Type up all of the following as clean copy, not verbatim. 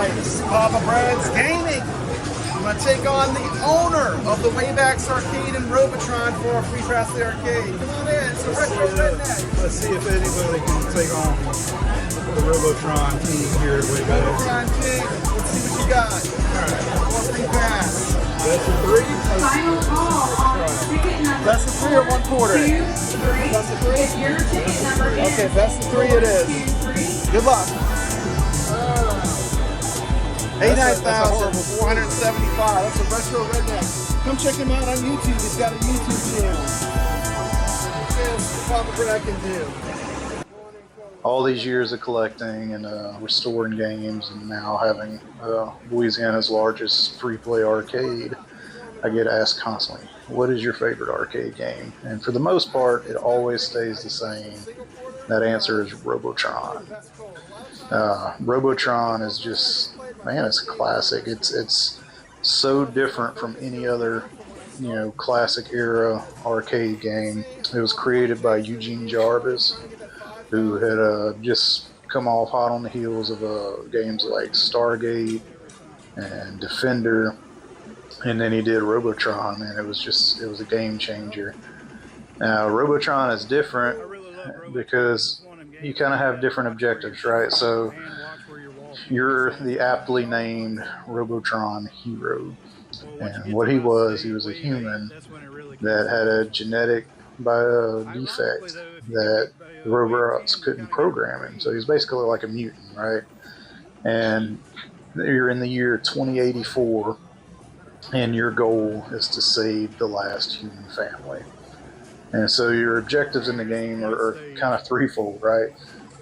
It's Papa Brad's Gaming. I'm going to take on the owner of the Wayback Arcade and Robotron for a free pass to the arcade. Come on in. It's a retro redneck. Let's see if anybody can take on the Robotron team here at Wayback. Robotron team. Let's see what you got. Alright, one free pass. Best of three? Final call on ticket number. Best of three or one quarter? 2, 3. Best of three? If your ticket number is Okay, best of three it is. 2, 3. Good luck. 89,475. That's a retro redneck. Come check him out on YouTube. He's got a YouTube channel. That's what Papa Brad can do. All these years of collecting and restoring games, and now having Louisiana's largest free-play arcade, I get asked constantly, what is your favorite arcade game? And for the most part, it always stays the same. That answer is Robotron. Robotron is just, man, it's a classic. It's so different from any other, classic era arcade game. It was created by Eugene Jarvis, who had just come off hot on the heels of games like Stargate and Defender, and then he did Robotron, and it was a game changer. Now Robotron is different because you kind of have different objectives, right? So you're the aptly named Robotron hero, and what he was a human that had a genetic defect that the robots couldn't program him. So he's basically like a mutant, right? And you're in the year 2084, and your goal is to save the last human family. And so your objectives in the game are kind of threefold, right?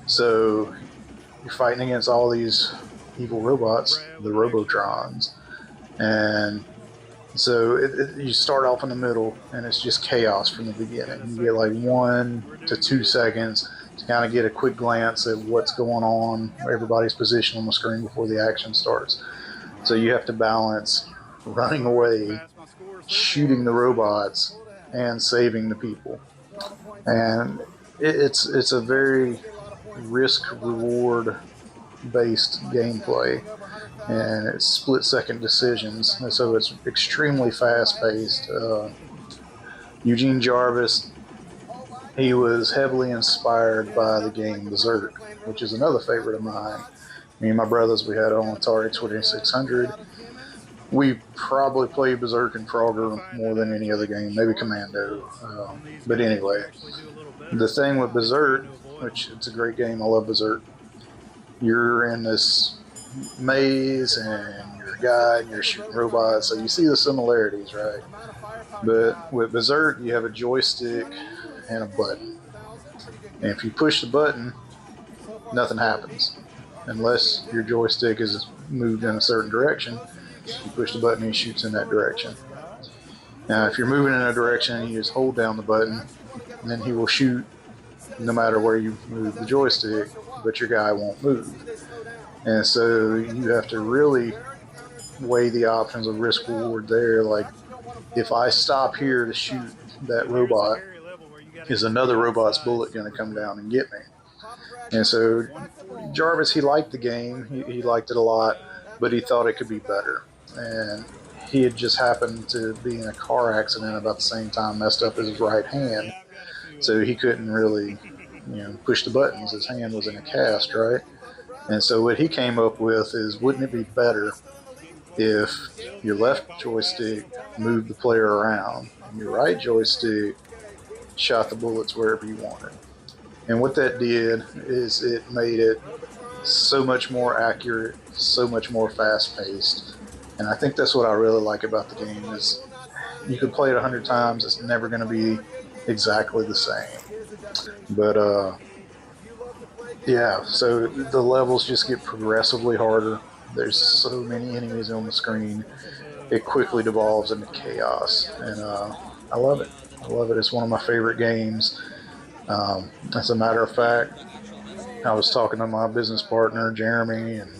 So you're fighting against all these evil robots, the Robotrons, and so you start off in the middle, and it's just chaos from the beginning. You get like 1 to 2 seconds to kind of get a quick glance at what's going on, everybody's position on the screen before the action starts. So you have to balance running away, shooting the robots, and saving the people. And it's a very risk-reward based gameplay, and it's split-second decisions, and so it's extremely fast-paced. Eugene Jarvis, he was heavily inspired by the game Berserk, which is another favorite of mine. Me and my brothers, we had it on ATARI 2600. We probably played Berserk and Frogger more than any other game, maybe Commando. But anyway, the thing with Berserk, which it's a great game, I love Berserk, you're in this maze and you're a guy and you're shooting robots, so you see the similarities, right? But with Berserk, you have a joystick and a button. And if you push the button, nothing happens. Unless your joystick is moved in a certain direction, you push the button and it shoots in that direction. Now, if you're moving in a direction, you just hold down the button, and then he will shoot no matter where you move the joystick, but your guy won't move. And so you have to really weigh the options of risk reward there. Like, if I stop here to shoot that robot, is another robot's bullet going to come down and get me? And so Jarvis, he liked the game, he liked it a lot, but he thought it could be better. And he had just happened to be in a car accident about the same time, messed up his right hand, so he couldn't really, push the buttons. His hand was in a cast, right? And so what he came up with is, wouldn't it be better if your left joystick moved the player around and your right joystick shot the bullets wherever you wanted? And what that did is it made it so much more accurate, so much more fast-paced. And I think that's what I really like about the game, is you could play it 100 times, it's never going to be exactly the same. But yeah, so the levels just get progressively harder. There's so many enemies on the screen, it quickly devolves into chaos, and I love it. I love it. It's one of my favorite games. As a matter of fact, I was talking to my business partner Jeremy and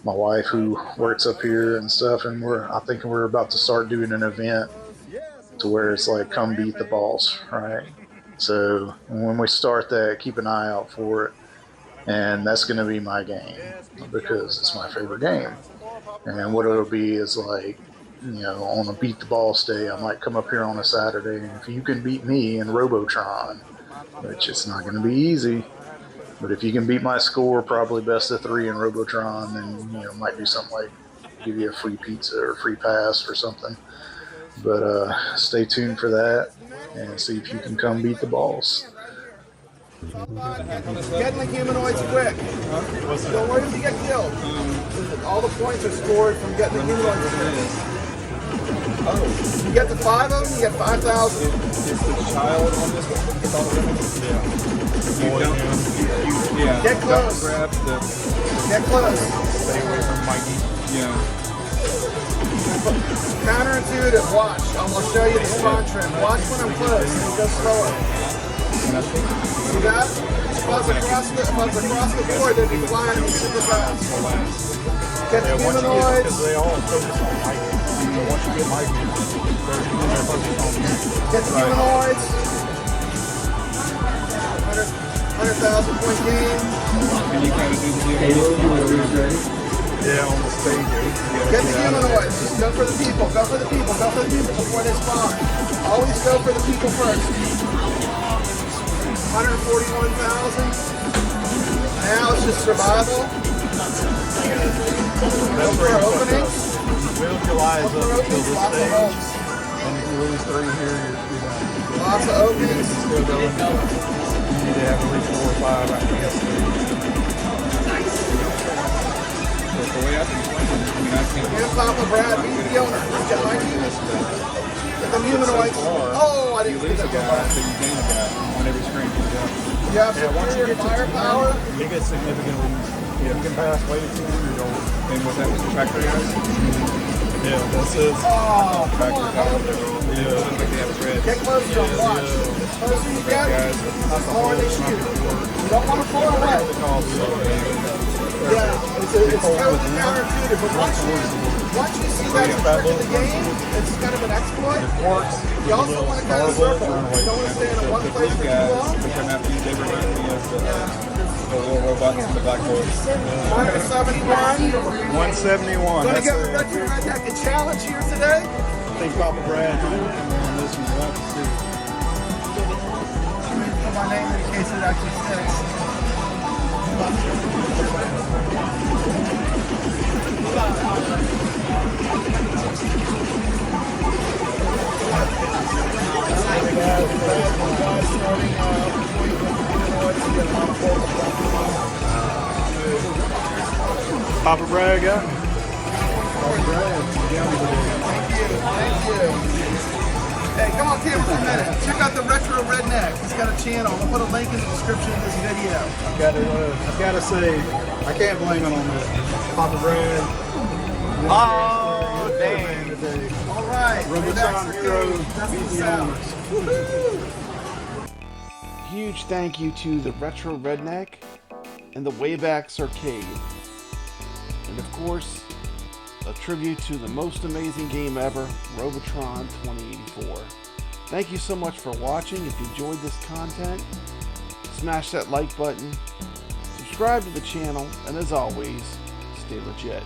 my wife, who works up here and stuff, and I think we're about to start doing an event to where it's like, come beat the boss, right? So when we start that, keep an eye out for it. and that's going to be my game because it's my favorite game. And what it'll be is like, you know, on a beat the boss day, I might come up here on a Saturday, and if you can beat me in Robotron, which it's not going to be easy, but if you can beat my score, probably best of 3 in Robotron, then, you know, might do something like give you a free pizza or free pass or something. But stay tuned for that and see if you can come beat the boss. Getting the humanoids quick. Don't worry if you get killed. All the points are scored from getting the humanoids quick. You get the 5 of them, you get 5,000. Is the child on this one? Gets all the women? Yeah. Get close. Grab the. Get close. Stay away from Mikey. Yeah. Counterintuitive, watch. I'm going to show you the spawn trim. Watch when I'm close. Go slower. See that? If I was across the board, they'd be flying me super fast. Get the humanoids. Because they all focus on Mikey. So once you get Mikey, they're focused on you. Get the humanoids. 100,000 point game. And you kind of do the yeah, on the stage. Get the humanoids. Just go for the people. Go for the people. Go for the people before they spawn. Always go for the people first. 141,000. Now it's just survival. Look for openings. Visualize Look for up to openings. the Lots of stage. holes. And if you lose 3 here, you're done. Lots of openings. Still going. You need to have at least 4 or 5 after that stage. The way I've been playing, I mean, I can't. And Papa Brad, beat the owner. Get my team. Get the humanoids. Oh, I didn't You get lose a that guy, one. so you gain a guy on every screen. You have superior firepower. You get significantly. You can pass way to 200 over. And was that Mr. Factory guys? Yeah, that's it. Oh, come Factory on. guys. Hold it. Yeah, looks like they have red. Get close to them. Watch. The closer you get, the more they shoot. You don't want to pull away. Yeah, it's totally counterintuitive, but once you see that's a trick in the game, it's kind of an exploit. It works. You also want to kind of circle. You don't want to stay in one place for too long. The little robots and the black boys. 171. 171. Going to give a Retro Redneck a challenge here today. I think Papa Brad on this one. We'll have to see. Put my name in case it actually sticks. Papa Brad got me. Thank you. Hey, come on camera for a minute. Check out the Retro Redneck. He's got a channel. I'll put a link in the description of this video. I've got to say, I can't blame it on the Papa Brad. Oh, dang. All right. Robotron Hero beat the owners. Woohoo! Huge thank you to the Retro Redneck and the Wayback Arcade. And of course, a tribute to the most amazing game ever, Robotron 2084. Thank you so much for watching. If you enjoyed this content, smash that like button, subscribe to the channel, and as always, stay legit.